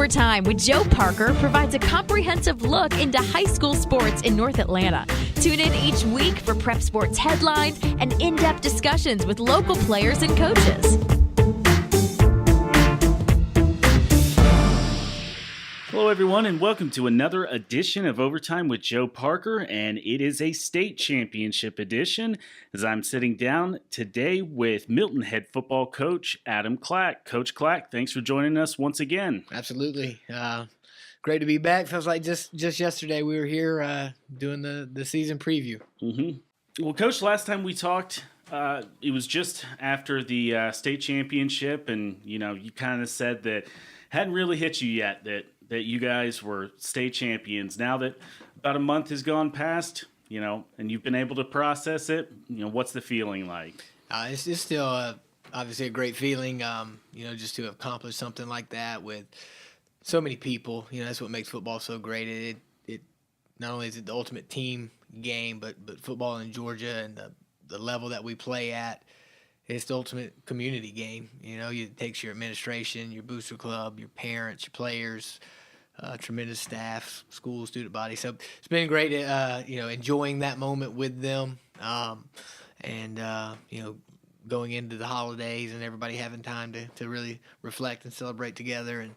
Overtime with Joe Parker provides a comprehensive look into high school sports in North Atlanta. Tune in each week for prep sports headlines and in-depth discussions with local players and coaches. Hello, everyone, and welcome to another edition of Overtime with Joe Parker, and it is a state championship edition as I'm sitting down today with Milton head football coach Adam Clack. Coach Clack, thanks for joining us once again. Absolutely. Great to be back. Feels like just yesterday we were here doing the season preview. Mm-hmm. Well, Coach, last time we talked, it was just after the state championship, and you kind of said that hadn't really hit you yet that you guys were state champions. Now that about a month has gone past, and you've been able to process it, what's the feeling like? It's still obviously a great feeling, just to have accomplished something like that with so many people. That's what makes football so great. It not only is it the ultimate team game, but football in Georgia and the level that we play at, it's the ultimate community game. It takes your administration, your booster club, your parents, your players, tremendous staff, school, student body. So it's been great, enjoying that moment with them, and going into the holidays and everybody having time to really reflect and celebrate together. And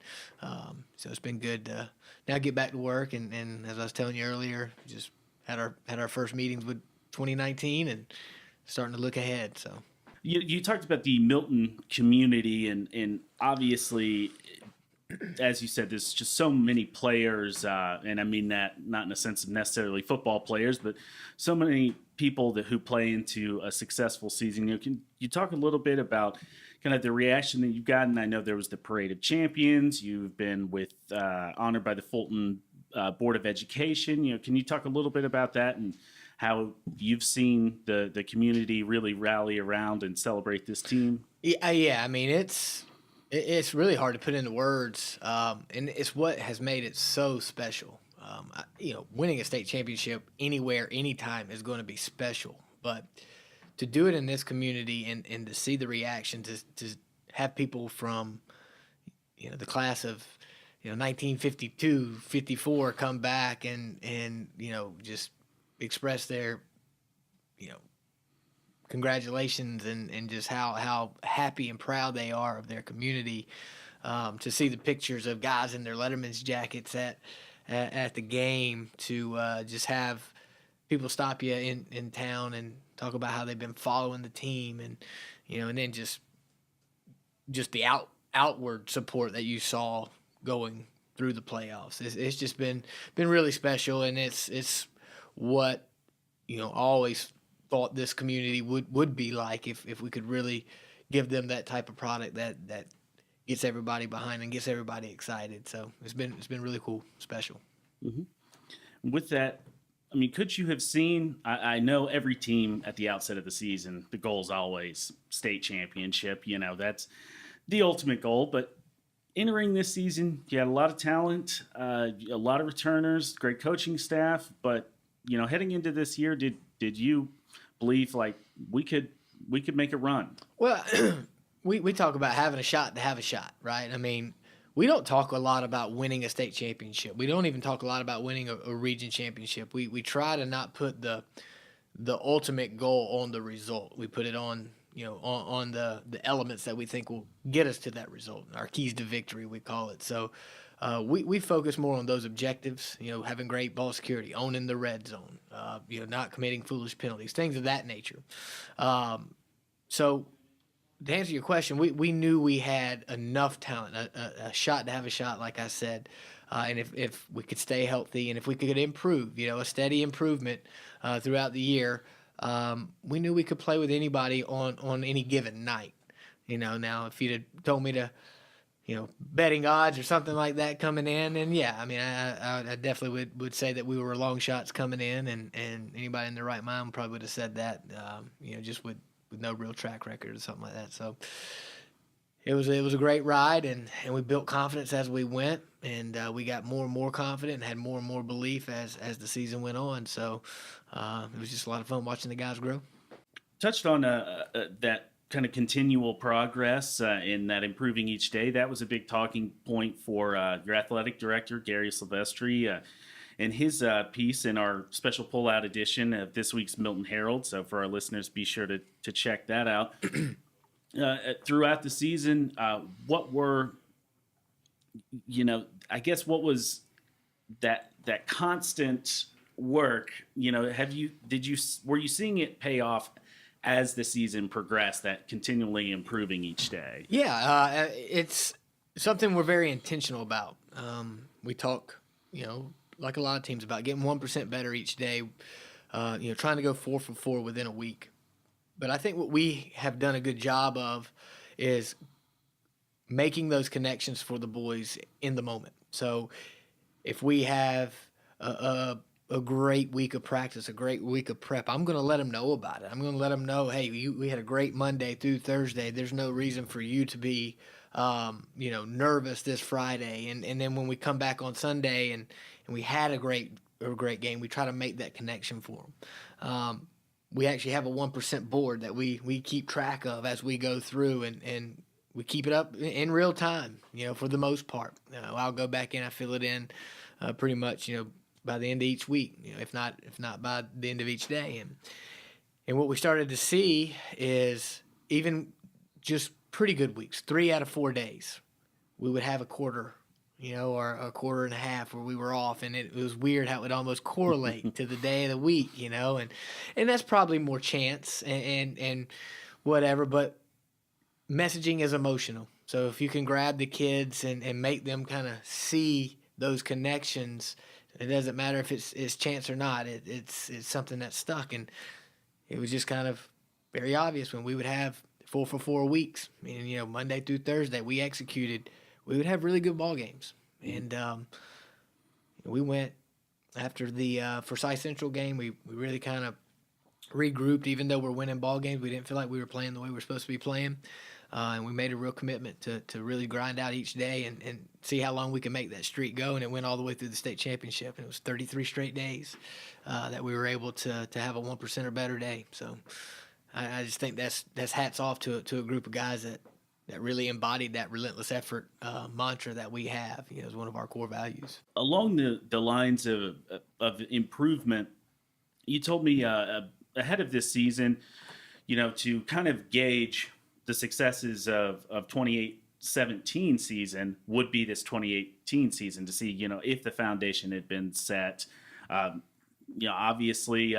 so it's been good to now get back to work. And as I was telling you earlier, just had our first meetings with 2019 and starting to look ahead. So. You talked about the Milton community, and obviously, as you said, there's just so many players, and I mean that not in a sense of necessarily football players, but so many people who play into a successful season. Can you talk a little bit about kind of the reaction that you've gotten? I know there was the Parade of Champions. You've been honored by the Fulton Board of Education. Can you talk a little bit about that and how you've seen the community really rally around and celebrate this team? Yeah. I mean, it's really hard to put into words, and it's what has made it so special. Winning a state championship anywhere, anytime is going to be special. But to do it in this community and to see the reaction, to have people from, the class of, 1952, 54 come back and just express their, congratulations and just how happy and proud they are of their community. To see the pictures of guys in their Letterman's jackets at the game, to just have people stop you in town and talk about how they've been following the team, and and then just the outward support that you saw going through the playoffs. It's just been really special, and it's what always thought this community would be like if we could really give them that type of product that gets everybody behind and gets everybody excited. So it's been really cool, special. Mm-hmm. With that, I mean, could you have seen? I know every team at the outset of the season, the goal is always state championship. That's the ultimate goal. But entering this season, you had a lot of talent, a lot of returners, great coaching staff, but heading into this year, did you believe like we could make a run? Well, we talk about having a shot to have a shot, right? I mean, we don't talk a lot about winning a state championship. We don't even talk a lot about winning a region championship. We try to not put the ultimate goal on the result. We put it on on the elements that we think will get us to that result. Our keys to victory, we call it. So. We focus more on those objectives, having great ball security, owning the red zone, not committing foolish penalties, things of that nature. So to answer your question, we knew we had enough talent, a shot to have a shot, like I said. And if we could stay healthy and if we could improve, a steady improvement throughout the year, we knew we could play with anybody on any given night. Now if you'd have told me to, betting odds or something like that coming in. And yeah, I mean, I definitely would say that we were long shots coming in, and anybody in their right mind probably would have said that, just with no real track record or something like that. So it was a great ride, and we built confidence as we went, and we got more and more confident and had more and more belief as the season went on. So it was just a lot of fun watching the guys grow. Touched on that kind of continual progress in that improving each day. That was a big talking point for your athletic director, Gary Silvestri, in his piece in our special pull-out edition of this week's Milton Herald. So for our listeners, be sure to check that out. Throughout the season, what were, I guess what was that constant work? Were you seeing it pay off as the season progressed, that continually improving each day? Yeah, it's something we're very intentional about. We talk, like a lot of teams, about getting 1% better each day, trying to go 4 for 4 within a week. But I think what we have done a good job of is making those connections for the boys in the moment. So if we have a great week of practice, a great week of prep, I'm going to let them know about it. I'm going to let them know, hey, we had a great Monday through Thursday. There's no reason for you to be, nervous this Friday. And then when we come back on Sunday and we had a great game, we try to make that connection for them. We actually have a 1% board that we keep track of as we go through, and we keep it up in real time, for the most part. I'll go back in, I fill it in pretty much, by the end of each week, if not by the end of each day. And what we started to see is even just pretty good weeks, 3 out of 4 days, we would have a quarter, or a quarter and a half where we were off, and it was weird how it would almost correlate to the day of the week, and that's probably more chance and whatever, but messaging is emotional. So if you can grab the kids and make them kind of see those connections, it doesn't matter if it's chance or not. It's something that's stuck, and it was just kind of very obvious when we would have 4 for 4 weeks. I mean, Monday through Thursday we executed. We would have really good ball games, and we went after the Forsyth Central game. We really kind of regrouped. Even though we're winning ball games, we didn't feel like we were playing the way we're supposed to be playing. And we made a real commitment to really grind out each day and see how long we can make that streak go. And it went all the way through the state championship. And it was 33 straight days that we were able to have a 1% or better day. So I just think that's hats off to a group of guys that really embodied that relentless effort mantra that we have. As one of our core values. Along the lines of improvement, you told me ahead of this season, to kind of gauge the successes of 2017 season would be this 2018 season to see, if the foundation had been set. Obviously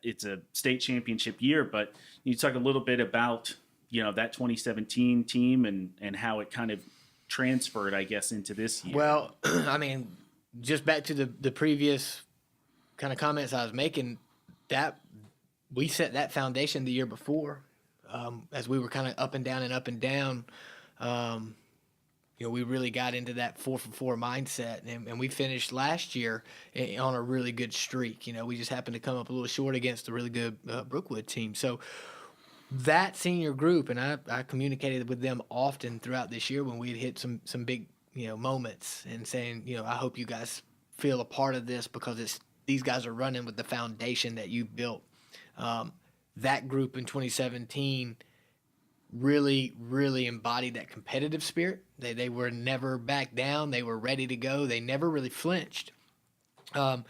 it's a state championship year, but you talk a little bit about, that 2017 team and how it kind of transferred, I guess, into this year. Well, I mean, just back to the previous kind of comments I was making, that we set that foundation the year before. As we were kind of up and down, we really got into that 4 for 4 mindset, and we finished last year on a really good streak. We just happened to come up a little short against a really good Brookwood team. So that senior group, and I communicated with them often throughout this year when we had hit some big moments, and saying, I hope you guys feel a part of this because these guys are running with the foundation that you've built. That group in 2017 really, really embodied that competitive spirit. They were never back down. They were ready to go. They never really flinched. And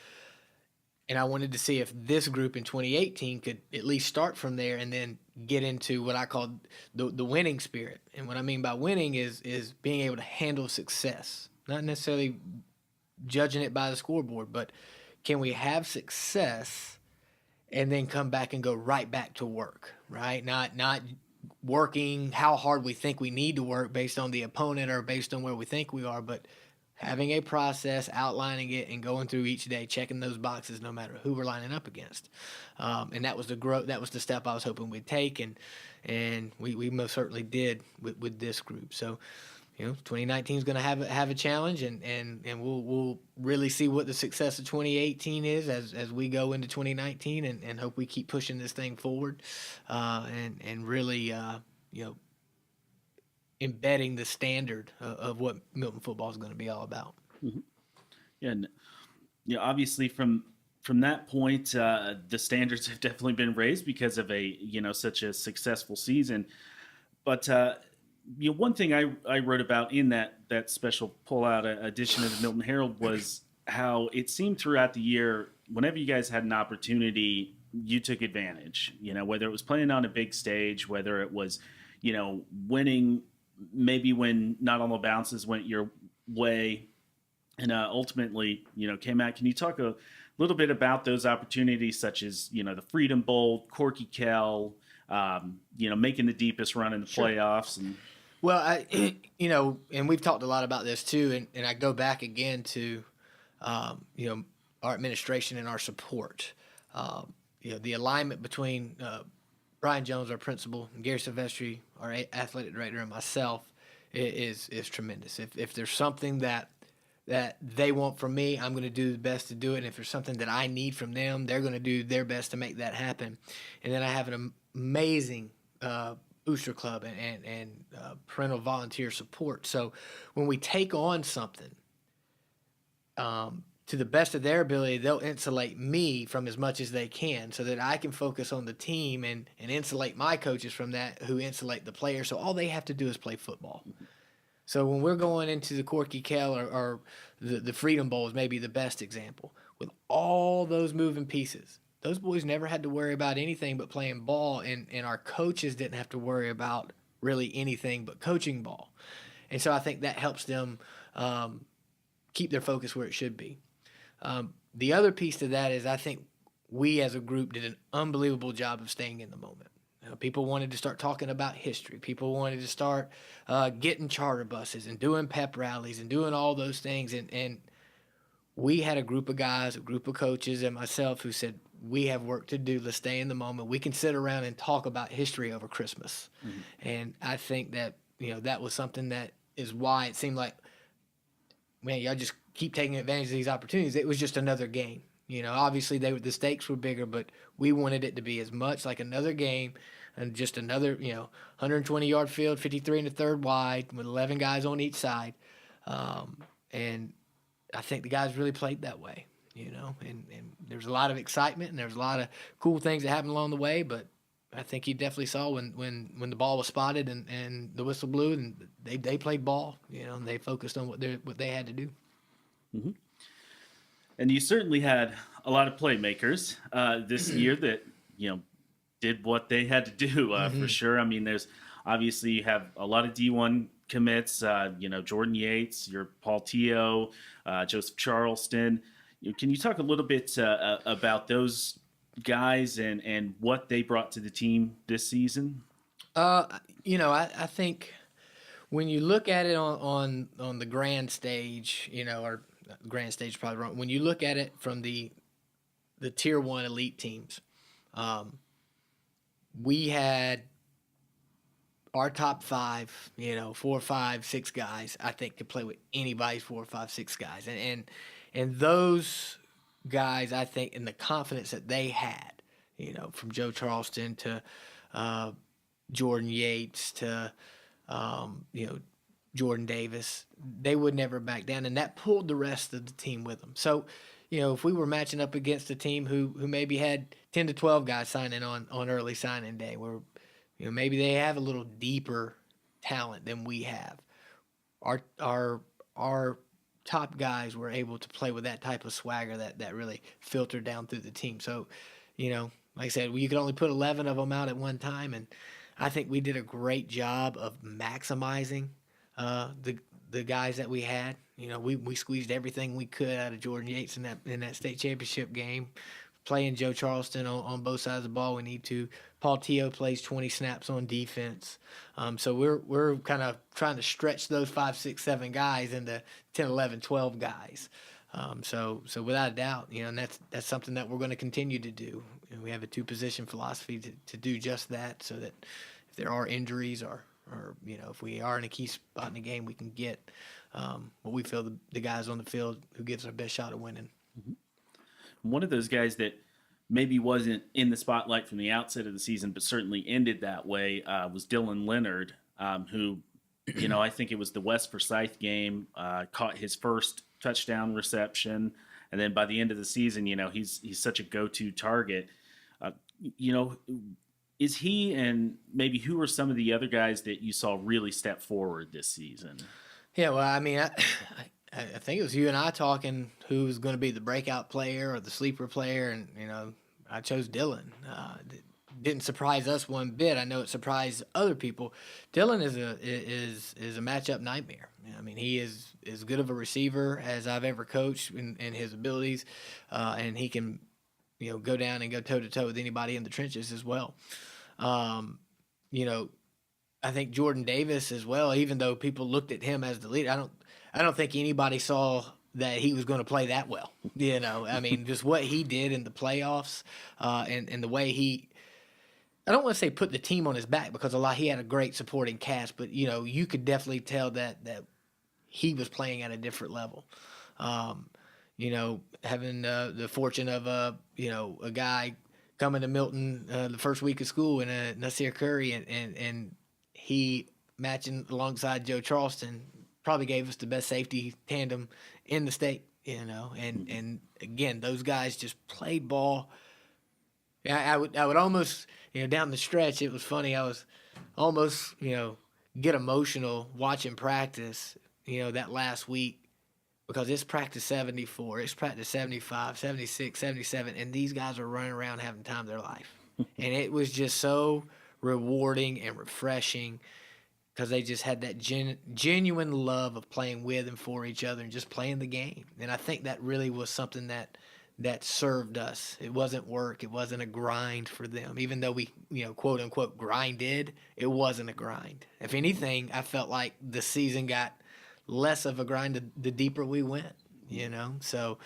I wanted to see if this group in 2018 could at least start from there and then get into what I call the winning spirit. And what I mean by winning is being able to handle success, not necessarily judging it by the scoreboard, but can we have success and then come back and go right back to work, right? Not working how hard we think we need to work based on the opponent or based on where we think we are, but having a process, outlining it, and going through each day, checking those boxes no matter who we're lining up against. And that was the step I was hoping we'd take, and we most certainly did with this group. So 2019 is going to have a challenge, and we'll really see what the success of 2018 is as we go into 2019, and hope we keep pushing this thing forward, and really embedding the standard of what Milton football is going to be all about. Mm-hmm. Yeah, and obviously from from that point, the standards have definitely been raised because of such a successful season. But one thing I wrote about in that special pullout edition of the Milton Herald was how it seemed throughout the year, whenever you guys had an opportunity, you took advantage. Whether it was playing on a big stage, whether it was, winning maybe when not all the bounces went your way, and ultimately, came out. Can you talk a little bit about those opportunities, such as the Freedom Bowl, Corky Kell, making the deepest run in the playoffs? And well, and we've talked a lot about this too, and I go back again to, our administration and our support. The alignment between Brian Jones, our principal, and Gary Silvestri, our athletic director, and myself is tremendous. If there's something that they want from me, I'm going to do the best to do it. And if there's something that I need from them, they're going to do their best to make that happen. And then I have an amazing booster club and parental volunteer support. So when we take on something, to the best of their ability, they'll insulate me from as much as they can so that I can focus on the team and insulate my coaches from that, who insulate the players. So all they have to do is play football. So when we're going into the Corky Kell or the Freedom Bowl is maybe the best example, with all those moving pieces, those boys never had to worry about anything but playing ball, and our coaches didn't have to worry about really anything but coaching ball. And so I think that helps them keep their focus where it should be. The other piece to that is I think we as a group did an unbelievable job of staying in the moment. People wanted to start talking about history. People wanted to start getting charter buses and doing pep rallies and doing all those things. And we had a group of guys, a group of coaches, and myself who said, we have work to do. Let's stay in the moment. We can sit around and talk about history over Christmas. Mm-hmm. And I think that, that was something that is why it seemed like, man, y'all just keep taking advantage of these opportunities. It was just another game. Obviously the stakes were bigger, but we wanted it to be as much like another game and just another, 120-yard field, 53 and a third wide with 11 guys on each side. And I think the guys really played that way, and there's a lot of excitement and there's a lot of cool things that happened along the way, but I think you definitely saw when the ball was spotted and the whistle blew and they played ball, and they focused on what they had to do. Mm-hmm. And you certainly had a lot of playmakers this year that did what they had to do for sure. I mean, there's obviously you have a lot of D1 commits. Jordan Yates, your Paul Teo, Joseph Charleston. Can you talk a little bit about those guys and what they brought to the team this season? I think when you look at it on the grand stage, or grand stage is probably wrong. When you look at it from the tier 1 elite teams, we had our top 5, 4, 5, 6 guys, I think could play with anybody's 4, 5, 6 guys. And those guys, I think, in the confidence that they had, from Joe Charleston to Jordan Yates to, Jordan Davis, they would never back down, and that pulled the rest of the team with them. So, if we were matching up against a team who maybe had 10 to 12 guys signing on early signing day, where maybe they have a little deeper talent than we have, our top guys were able to play with that type of swagger that really filtered down through the team. So, like I said, you could only put 11 of them out at one time, and I think we did a great job of maximizing the guys that we had. We squeezed everything we could out of Jordan Yates in that state championship game. Playing Joe Charleston on both sides of the ball, we need to. Paul Teo plays 20 snaps on defense. So we're kind of trying to stretch those 5, 6, 7 guys into 10, 11, 12 guys. So without a doubt, and that's something that we're going to continue to do. We have a 2-position philosophy to do just that, so that if there are injuries or if we are in a key spot in the game, we can get what we feel the guys on the field who gives our best shot at winning. Mm-hmm. One of those guys that maybe wasn't in the spotlight from the outset of the season, but certainly ended that way, was Dylan Leonard, who, I think it was the West Forsyth game, caught his first touchdown reception, and then by the end of the season, he's such a go-to target. You know, is he, and maybe who are some of the other guys that you saw really step forward this season? Yeah, well, I mean, I think it was you and I talking who was going to be the breakout player or the sleeper player, and I chose Dylan. It didn't surprise us one bit. I know it surprised other people. Dylan is a matchup nightmare. I mean, he is as good of a receiver as I've ever coached in his abilities, and he can go down and go toe to toe with anybody in the trenches as well. I think Jordan Davis as well, even though people looked at him as the leader, I don't think anybody saw that he was going to play that well. I mean, just what he did in the playoffs, and the way I don't want to say put the team on his back, because he had a great supporting cast, but you could definitely tell that he was playing at a different level. Having the fortune of a guy coming to Milton the first week of school in a Nasir Curry, and he matching alongside Joe Charleston probably gave us the best safety tandem in the state, and again, those guys just played ball. I would almost, down the stretch, it was funny. I was almost, get emotional watching practice, that last week, because it's practice 74, it's practice 75, 76, 77, and these guys are running around having the time of their life. And it was just so rewarding and refreshing, because they just had that genuine love of playing with and for each other and just playing the game. And I think that really was something that served us. It wasn't work. It wasn't a grind for them. Even though we, quote unquote, grinded, it wasn't a grind. If anything, I felt like the season got less of a grind the deeper we went, So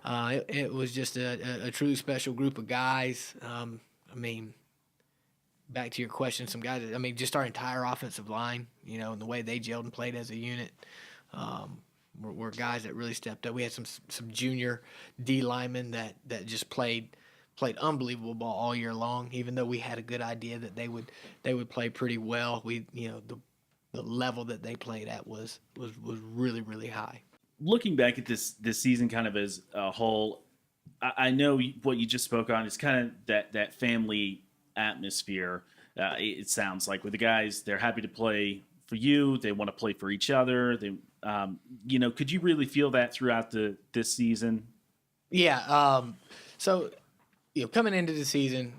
it was just a truly special group of guys. Back to your question, some guys, just our entire offensive line, and the way they gelled and played as a unit, were guys that really stepped up. We had some junior D linemen that just played unbelievable ball all year long, even though we had a good idea that they would play pretty well. The level that they played at was really, really high. Looking back at this season kind of as a whole, I know what you just spoke on is kind of that family atmosphere. It sounds like with the guys, they're happy to play for you. They want to play for each other. They, could you really feel that throughout this season? Yeah. So, coming into the season,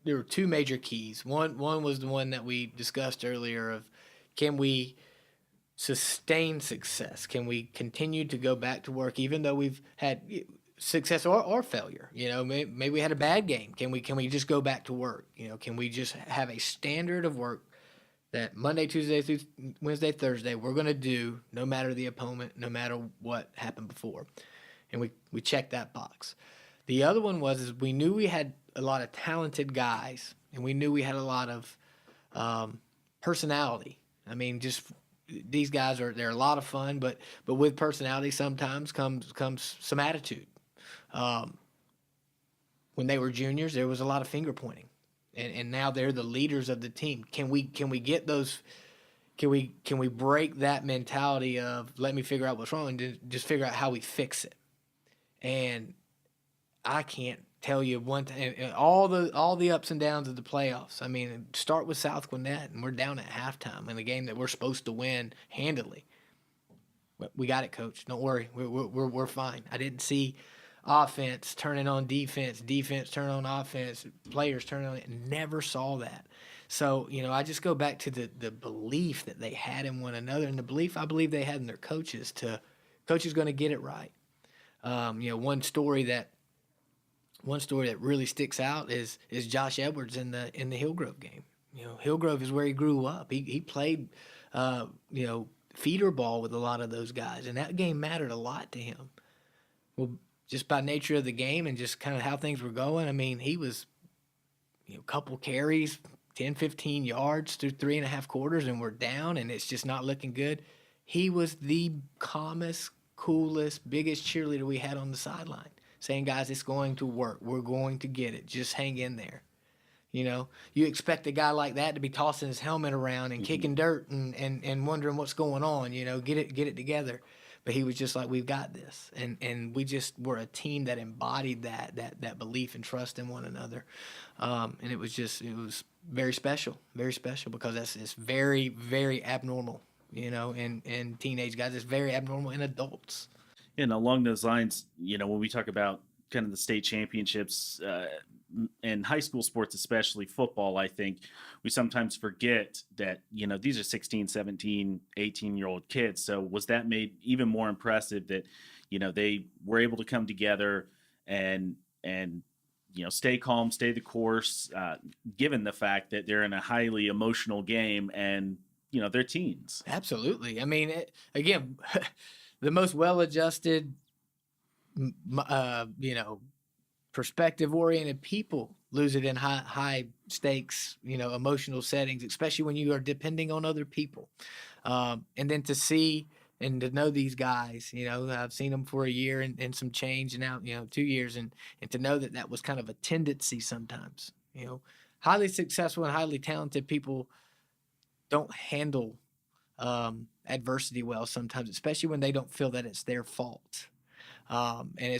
there were two major keys. One was the one that we discussed earlier of, can we sustain success? Can we continue to go back to work even though we've had success or failure? Maybe we had a bad game. Can we just go back to work? Can we just have a standard of work that Monday, Tuesday, through Wednesday, Thursday we're going to do, no matter the opponent, no matter what happened before? And we checked that box. The other one is we knew we had a lot of talented guys, and we knew we had a lot of personality. Just these guys they're a lot of fun, but with personality sometimes comes some attitude. When they were juniors, there was a lot of finger pointing, and now they're the leaders of the team. Can we get those? Can we break that mentality of, let me figure out what's wrong and just figure out how we fix it? And I can't tell you all the ups and downs of the playoffs. Start with South Gwinnett, and we're down at halftime in a game that we're supposed to win handily. We got it, Coach. Don't worry, we're fine. I didn't see offense turning on defense turning on offense, players turning on it. Never saw that. So I just go back to the belief that they had in one another, and the belief I believe they had in their coaches. Coach is going to get it right. One story that really sticks out is Josh Edwards in the Hillgrove game. Hillgrove is where he grew up. He played feeder ball with a lot of those guys, and that game mattered a lot to him. Well, just by nature of the game and just kind of how things were going, he was a couple carries, 10, 15 yards through 3.5 quarters, and we're down, and it's just not looking good. He was the calmest, coolest, biggest cheerleader we had on the sideline, saying, guys, it's going to work. We're going to get it. Just hang in there. You expect a guy like that to be tossing his helmet around and kicking dirt and wondering what's going on, get it together. But he was just like, we've got this. And we just were a team that embodied that belief and trust in one another. And it was very special because it's very, very abnormal, in teenage guys. It's very abnormal in adults. And along those lines, when we talk about kind of the state championships in high school sports, especially football, I think we sometimes forget that, these are 16, 17, 18-year-old kids. So was that made even more impressive that, they were able to come together and stay calm, stay the course, given the fact that they're in a highly emotional game and, they're teens. Absolutely. I mean, again, the most well-adjusted, perspective-oriented people lose it in high stakes, emotional settings, especially when you are depending on other people. And then to see and to know these guys, I've seen them for a year and some change, and now 2 years, and to know that was kind of a tendency sometimes. Highly successful and highly talented people don't handle adversity well sometimes, especially when they don't feel that it's their fault. And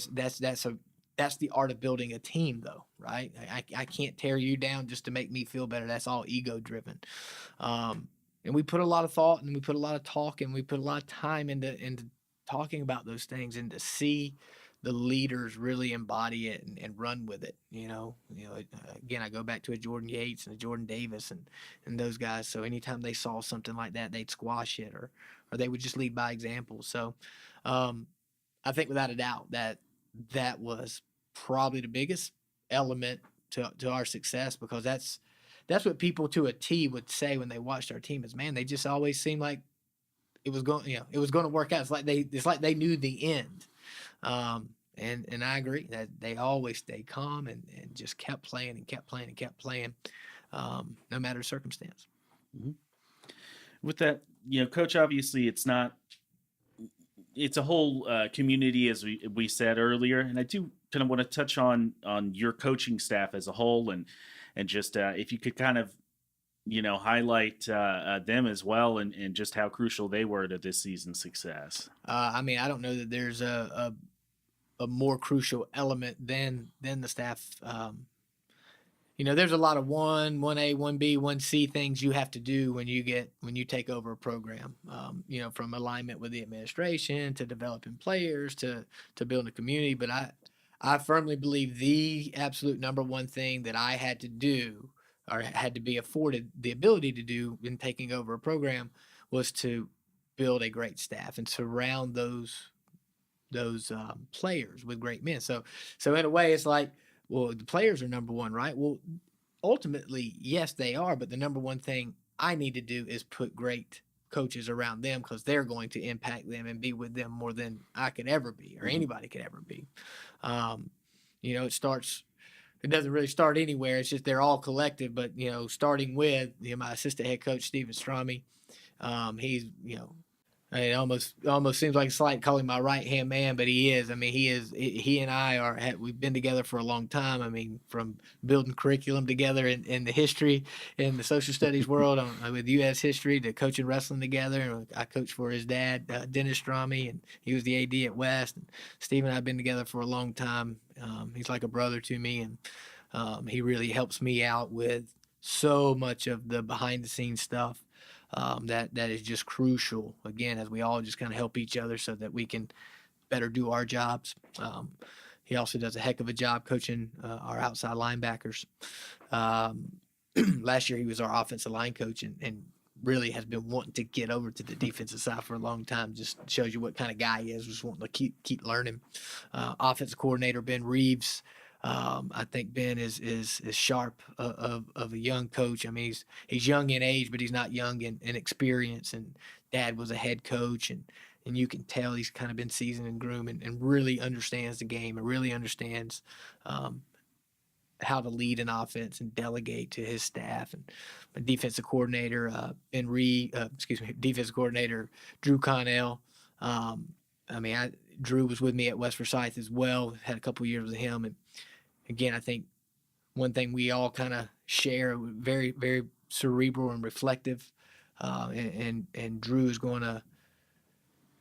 that's the art of building a team, though, right? I can't tear you down just to make me feel better. That's all ego driven. And we put a lot of thought, and we put a lot of talk, and we put a lot of time into talking about those things, and to see the leaders really embody it and run with it. Again, I go back to a Jordan Yates and a Jordan Davis and those guys. So anytime they saw something like that, they'd squash it, or they would just lead by example. So I think without a doubt that was probably the biggest element to our success, because that's what people to a T would say when they watched our team is, man, they just always seemed like it was going to work out. It's like they knew the end. And I agree that they always stayed calm and just kept playing and kept playing and kept playing, no matter the circumstance. Mm-hmm. With that, Coach, obviously it's a whole community, as we said earlier, and I do kind of want to touch on your coaching staff as a whole, and just if you could kind of highlight them as well, and just how crucial they were to this season's success. I mean, I don't know that there's a more crucial element than the staff. There's a lot of 1A, 1B, 1C things you have to do when you take over a program. From alignment with the administration to developing players to building a community. But I firmly believe the absolute number one thing that I had to do, or had to be afforded the ability to do in taking over a program, was to build a great staff and surround those players with great men. So in a way, it's like, well, the players are number one, right? Well, ultimately, yes, they are. But the number one thing I need to do is put great coaches around them, because they're going to impact them and be with them more than I could ever be, or anybody could ever be. It doesn't really start anywhere. It's just they're all collective. But, starting with my assistant head coach, Steven Strami, he's, it almost seems like it's like calling my right-hand man, but he is. I mean, he and I we've been together for a long time. I mean, from building curriculum together in the history, in the social studies world, with U.S. history, to coaching wrestling together. And I coached for his dad, Dennis Strami, and he was the AD at West. And Steve and I have been together for a long time. He's like a brother to me, and he really helps me out with so much of the behind-the-scenes stuff. That is just crucial, again, as we all just kind of help each other so that we can better do our jobs. He also does a heck of a job coaching our outside linebackers. Last year he was our offensive line coach, and really has been wanting to get over to the defensive side for a long time. Just shows you what kind of guy he is, just wanting to keep learning. Offensive coordinator Ben Reeves. I think Ben is sharp of a young coach. I mean, he's young in age, but he's not young in experience. And Dad was a head coach, and you can tell he's kind of been seasoned and groomed, and really understands the game, and really understands how to lead an offense and delegate to his staff. And my defensive coordinator, defensive coordinator Drew Connell. Drew was with me at West Forsyth as well. Had a couple years with him, and again, I think one thing we all kind of share, very, very cerebral and reflective, and Drew is going to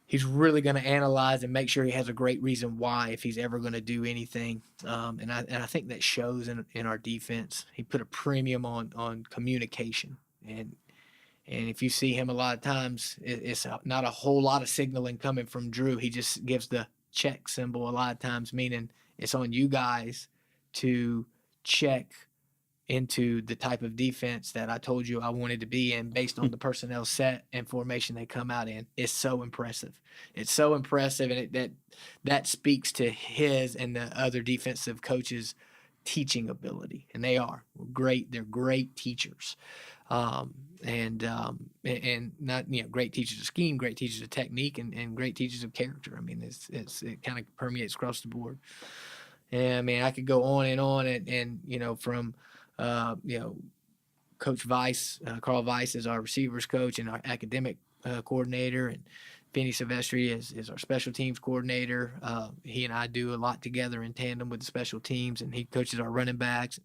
he's really going to analyze and make sure he has a great reason why if he's ever going to do anything. And I think that shows in our defense. He put a premium on communication. And if you see him a lot of times, it's not a whole lot of signaling coming from Drew. He just gives the check symbol a lot of times, meaning it's on you guys to check into the type of defense that I told you I wanted to be in based on the personnel set and formation they come out in. It's so impressive. It's so impressive, and that speaks to his and the other defensive coaches' teaching ability, and they are great. They're great teachers, and not great teachers of scheme, great teachers of technique, and great teachers of character. I mean, it kind of permeates across the board. And I mean, I could go on and from Coach Weiss, Carl Weiss is our receivers coach and our academic coordinator, and Penny Silvestri is our special teams coordinator. He and I do a lot together in tandem with the special teams, and he coaches our running backs.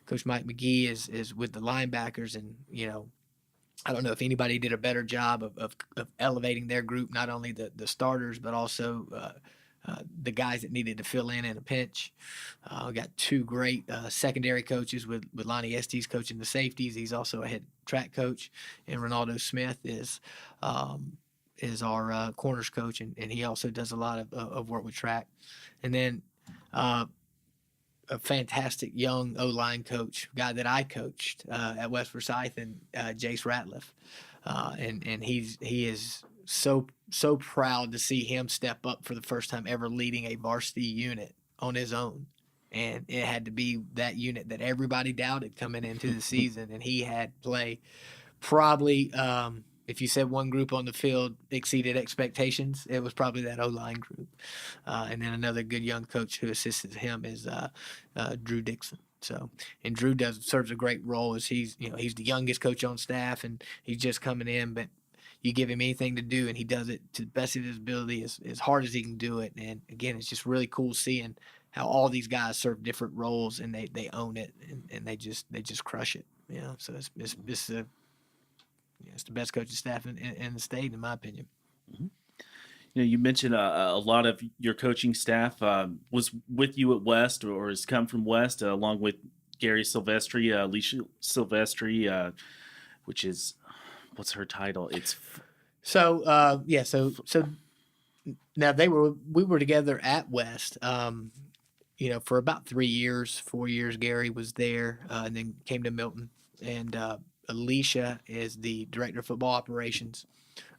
Coach Mike McGee is with the linebackers, and I don't know if anybody did a better job of elevating their group, not only the starters but also the guys that needed to fill in a pinch. We got two great secondary coaches with Lonnie Estes coaching the safeties. He's also a head track coach, and Ronaldo Smith is our corners coach, and he also does a lot of work with track. And then a fantastic young O-line coach, guy that I coached at West Forsyth, and Jace Ratliff. And he is so proud to see him step up for the first time ever leading a varsity unit on his own. And it had to be that unit that everybody doubted coming into the season, and he had play probably if you said one group on the field exceeded expectations, it was probably that O-line group. And then another good young coach who assisted him is Drew Dixon. So, and Drew serves a great role as he's the youngest coach on staff, and he's just coming in, but you give him anything to do and he does it to the best of his ability, as hard as he can do it. And again, it's just really cool seeing how all these guys serve different roles and they own it, and they just crush it. So it's the best coaching staff in the state, in my opinion. Mm-hmm. You mentioned a lot of your coaching staff was with you at West or has come from West, along with Gary Silvestri, Alicia Silvestri, which is, what's her title? So now we were together at West, for about 4 years. Gary was there, and then came to Milton, and Alicia is the director of football operations,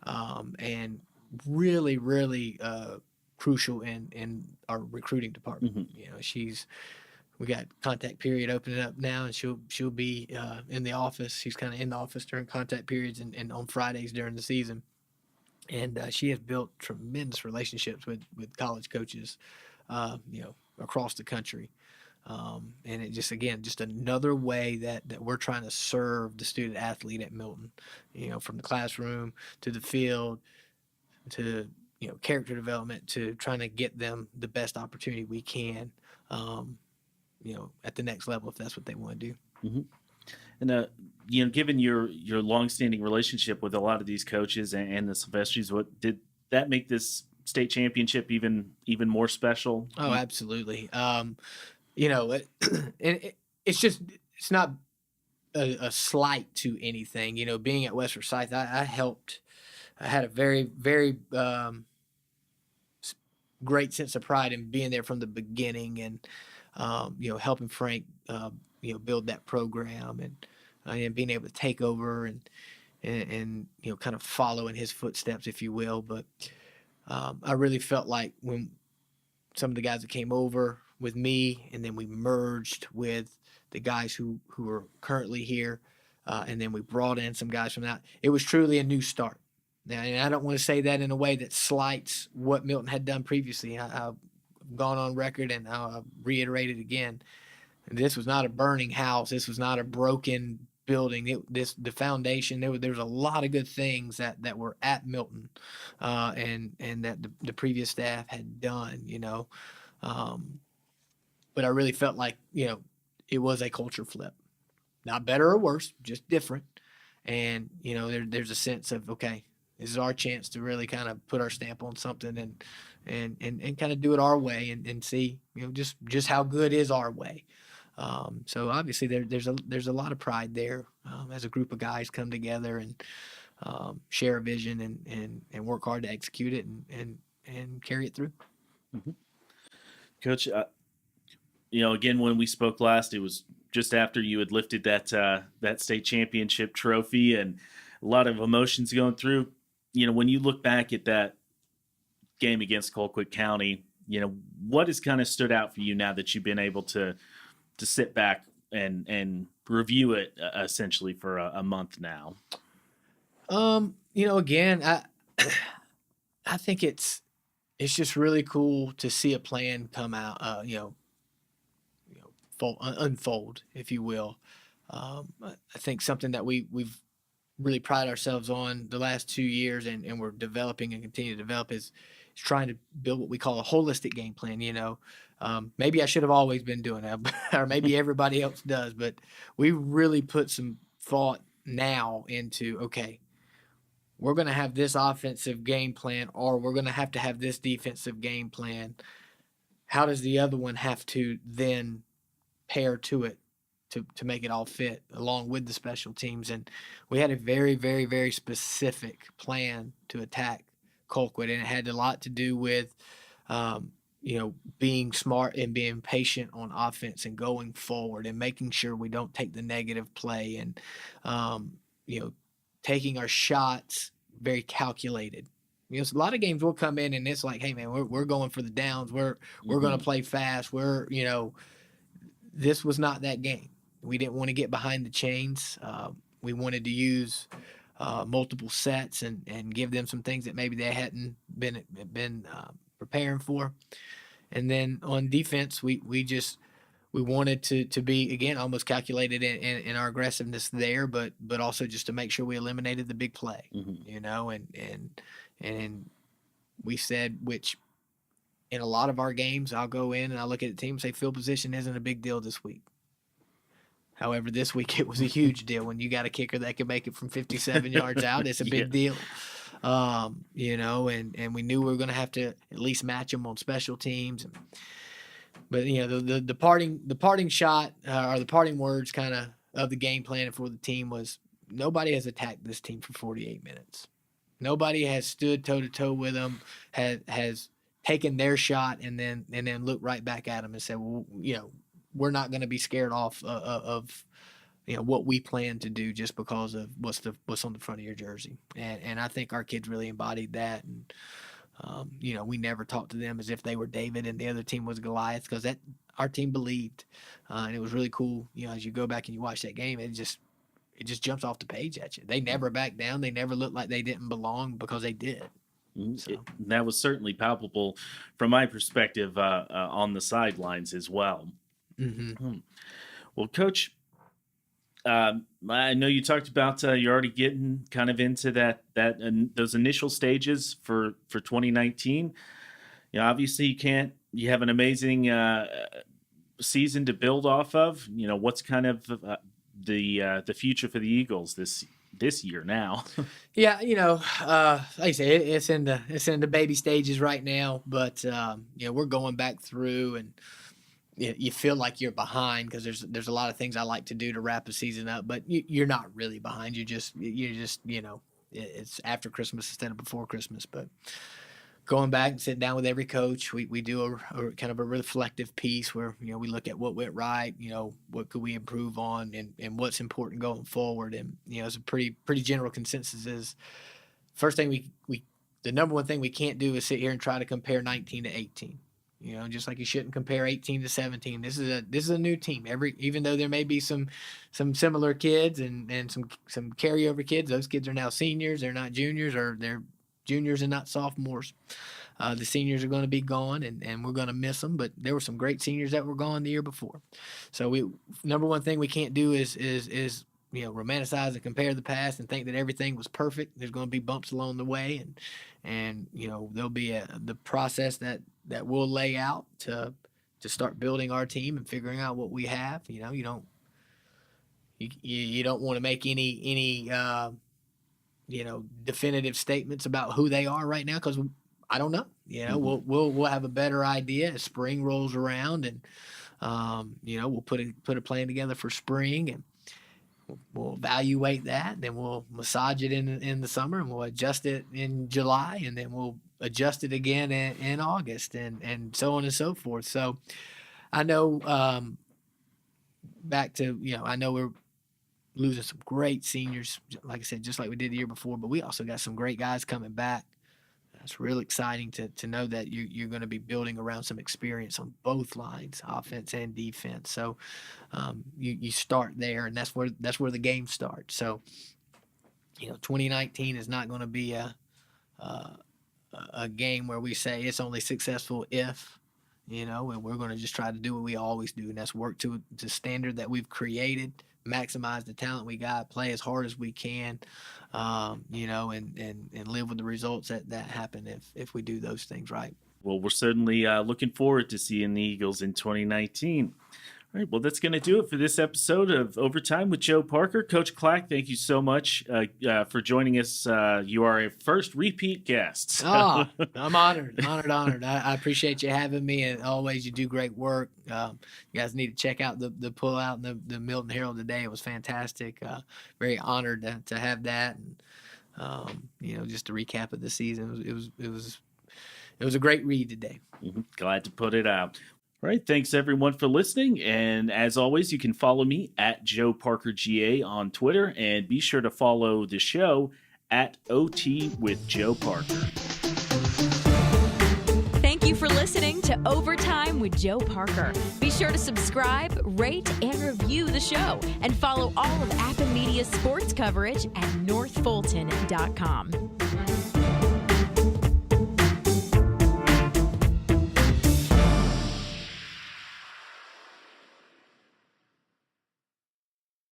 and really, really crucial in our recruiting department. Mm-hmm. We got contact period opening up now, and she'll be in the office. She's kind of in the office during contact periods and on Fridays during the season. And she has built tremendous relationships with college coaches, across the country. And it just another way that we're trying to serve the student athlete at Milton, from the classroom to the field to character development to trying to get them the best opportunity we can, at the next level if that's what they want to do. Mm-hmm. And given your longstanding relationship with a lot of these coaches and the Silvestris, what did that make this state championship even more special? Oh, absolutely. It's not a slight to anything. Being at West Forsyth, I helped. I had a very, very great sense of pride in being there from the beginning, and helping Frank build that program, and being able to take over and kind of follow in his footsteps, if you will. But I really felt like when some of the guys that came over with me, and then we merged with the guys who are currently here, and then we brought in some guys from that, it was truly a new start. Now, and I don't want to say that in a way that slights what Milton had done previously. I've gone on record, and I'll reiterate it again. This was not a burning house. This was not a broken building. The foundation. There was a lot of good things that were at Milton, and that the previous staff had done. But I really felt like it was a culture flip, not better or worse, just different. And there's a sense of, okay, This is our chance to really kind of put our stamp on something and kind of do it our way and see, just how good is our way. So obviously there's a lot of pride there as a group of guys come together and share a vision and work hard to execute it and carry it through. Mm-hmm. Coach, again, when we spoke last, it was just after you had lifted that state championship trophy, and a lot of emotions going through. When you look back at that game against Colquitt County, what has kind of stood out for you now that you've been able to sit back and review it essentially for a month now? Again, I think it's just really cool to see a plan come out, unfold, if you will. I think something that we've really pride ourselves on the last 2 years and we're developing and continue to develop is trying to build what we call a holistic game plan. Maybe I should have always been doing that, or maybe everybody else does, but we really put some thought now into, okay, we're going to have this offensive game plan, or we're going to have this defensive game plan. How does the other one have to then pair to it to make it all fit along with the special teams? And we had a very, very, very specific plan to attack Colquitt, and it had a lot to do with, being smart and being patient on offense and going forward and making sure we don't take the negative play and, taking our shots very calculated. A lot of games will come in and it's like, hey man, we're going for the downs. We're going to play fast. This was not that game. We didn't want to get behind the chains. We wanted to use multiple sets and give them some things that maybe they hadn't been preparing for. And then on defense, we wanted to be, again, almost calculated in our aggressiveness there, but also just to make sure we eliminated the big play, and we said, which in a lot of our games, I'll go in and I'll look at the team and say field position isn't a big deal this week. However, this week it was a huge deal. When you got a kicker that can make it from 57 yards out, it's a big deal. And we knew we were going to have to at least match them on special teams. But the parting shot or the parting words kind of the game plan for the team was, nobody has attacked this team for 48 minutes. Nobody has stood toe to toe with them, has taken their shot and then looked right back at them and said, well, we're not going to be scared off of what we plan to do just because of what's on the front of your jersey. And I think our kids really embodied that. And we never talked to them as if they were David and the other team was Goliath, because our team believed, and it was really cool. As you go back and you watch that game, it just jumps off the page at you. They never backed down. They never looked like they didn't belong, because they did. So. That was certainly palpable from my perspective on the sidelines as well. Mm-hmm. Well, Coach, I know you talked about you're already getting kind of into those initial stages for 2019. Obviously you have an amazing season to build off of. What's kind of the future for the Eagles this year now? Yeah, like I say, it's in the baby stages right now, but we're going back through, and you feel like you're behind because there's a lot of things I like to do to wrap the season up, but you're not really behind. You're just it's after Christmas instead of before Christmas. But going back and sitting down with every coach, we do a kind of a reflective piece where we look at what went right, what could we improve on, and what's important going forward. And it's a pretty general consensus is, first thing the number one thing we can't do is sit here and try to compare 19 to 18. Just like you shouldn't compare 18 to 17. This is a new team. Even though there may be some similar kids and some carryover kids, those kids are now seniors. They're not juniors, or they're juniors and not sophomores. The seniors are going to be gone, and we're going to miss them. But there were some great seniors that were gone the year before. So number one thing we can't do is romanticize and compare the past and think that everything was perfect. There's going to be bumps along the way, and there'll be the process that we'll lay out to start building our team and figuring out what we have. You don't want to make any definitive statements about who they are right now because I don't know. We'll have a better idea as spring rolls around, and we'll put a plan together for spring, and we'll evaluate that. And then we'll massage it in the summer, and we'll adjust it in July, and then we'll adjust it again in August, and so on and so forth. So I know I know we're losing some great seniors, like I said, just like we did the year before, but we also got some great guys coming back. It's real exciting to know that you're going to be building around some experience on both lines, offense and defense. So you start there, and that's where the game starts. So 2019 is not going to be a game where we say it's only successful if, and we're going to just try to do what we always do, and that's work to the standard that we've created, maximize the talent we got, play as hard as we can, and live with the results that happen if we do those things right. Well, we're certainly looking forward to seeing the Eagles in 2019. All right, well, that's going to do it for this episode of Overtime with Joe Parker. Coach Clack, thank you so much for joining us. You are a first repeat guest. Oh, I'm honored. I appreciate you having me, and always you do great work. You guys need to check out the pullout in the Milton Herald today. It was fantastic. Very honored to have that, and just a recap of the season. It was a great read today. Glad to put it out. All right, thanks everyone for listening, and as always, you can follow me at Joe Parker GA on Twitter, and be sure to follow the show at OT with Joe Parker. Thank you for listening to Overtime with Joe Parker. Be sure to subscribe, rate, and review the show, and follow all of Appen Media's sports coverage at northfulton.com.